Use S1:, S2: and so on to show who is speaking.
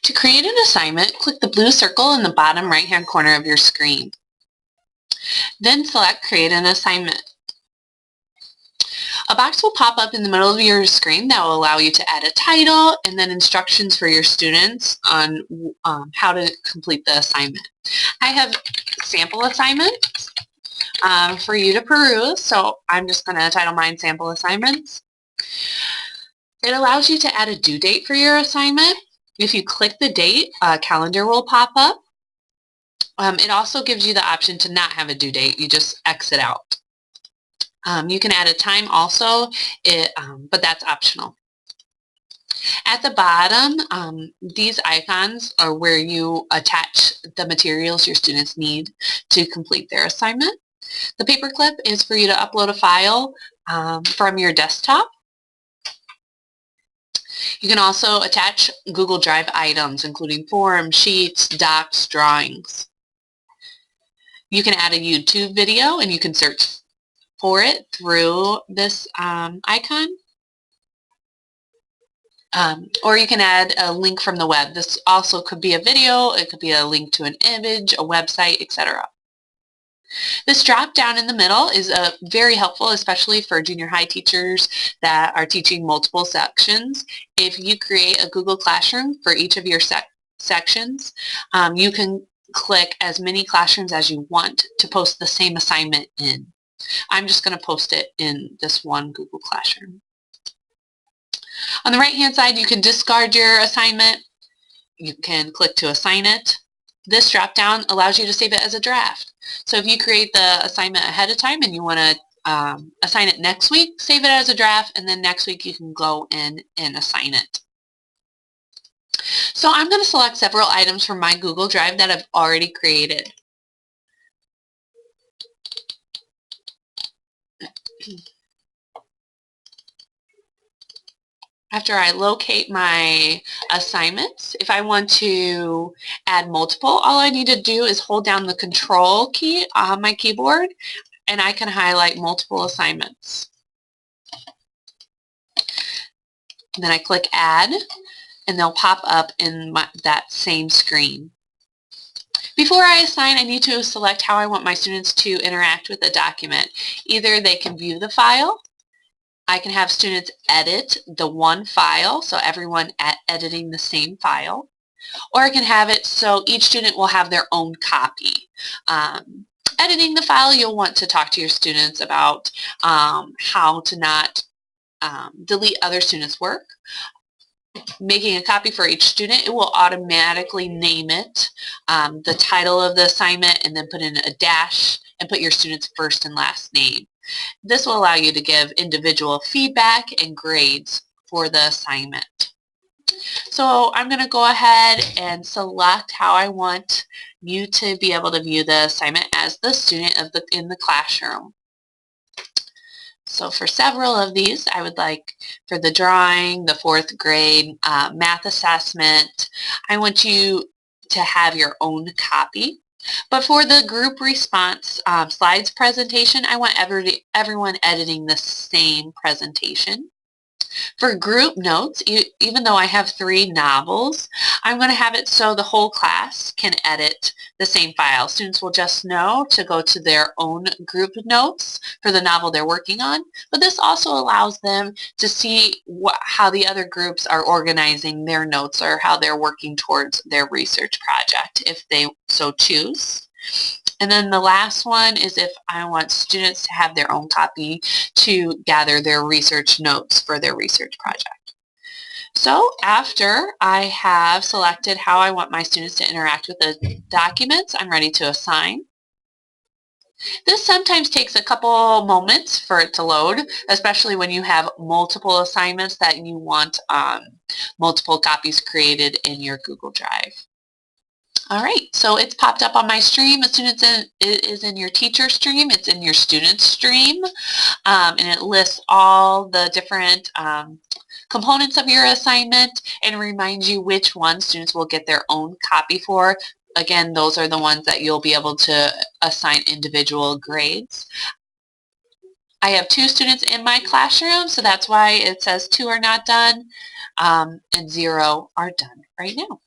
S1: To create an assignment, click the blue circle in the bottom right-hand corner of your screen. Then select Create an Assignment. A box will pop up in the middle of your screen that will allow you to add a title and then instructions for your students on how to complete the assignment. I have sample assignments for you to peruse, so I'm just going to title mine Sample Assignments. It allows you to add a due date for your assignment. If you click the date, a calendar will pop up. It also gives you the option to not have a due date. You just exit out. You can add a time also, but that's optional. At the bottom, these icons are where you attach the materials your students need to complete their assignment. The paperclip is for you to upload a file from your desktop. You can also attach Google Drive items, including forms, sheets, docs, drawings. You can add a YouTube video, and you can search for it through this icon. Or you can add a link from the web. This also could be a video, it could be a link to an image, a website, etc. This drop down in the middle is very helpful, especially for junior high teachers that are teaching multiple sections. If you create a Google Classroom for each of your sections, you can click as many classrooms as you want to post the same assignment in. I'm just going to post it in this one Google Classroom. On the right-hand side, you can discard your assignment. You can click to assign it. This drop-down allows you to save it as a draft. So if you create the assignment ahead of time and you want to assign it next week, save it as a draft, and then next week you can go in and assign it. So I'm going to select several items from my Google Drive that I've already created. After I locate my assignments, if I want to add multiple, all I need to do is hold down the Control key on my keyboard, and I can highlight multiple assignments. And then I click Add, and they'll pop up in that same screen. Before I assign, I need to select how I want my students to interact with the document. Either they can view the file, I can have students edit the one file, so everyone editing the same file, or I can have it so each student will have their own copy. Editing the file, you'll want to talk to your students about how to not delete other students' work. Making a copy for each student, it will automatically name it, the title of the assignment, and then put in a dash and put your student's first and last name. This will allow you to give individual feedback and grades for the assignment. So I'm going to go ahead and select how I want you to be able to view the assignment as the student in the classroom. So for several of these, I would like for the drawing, the 4th grade, math assessment, I want you to have your own copy. But for the group response slides presentation, I want everyone editing the same presentation. For group notes, even though I have 3 novels, I'm going to have it so the whole class can edit the same file. Students will just know to go to their own group notes for the novel they're working on, but this also allows them to see how the other groups are organizing their notes or how they're working towards their research project if they so choose. And then the last one is if I want students to have their own copy to gather their research notes for their research project. So after I have selected how I want my students to interact with the documents, I'm ready to assign. This sometimes takes a couple moments for it to load, especially when you have multiple assignments that you want multiple copies created in your Google Drive. All right, so it's popped up on my stream. As soon as it is in your teacher stream, it's in your student stream, and it lists all the different components of your assignment and reminds you which one students will get their own copy for. Again, those are the ones that you'll be able to assign individual grades. I have 2 students in my classroom, so that's why it says 2 are not done, and 0 are done right now.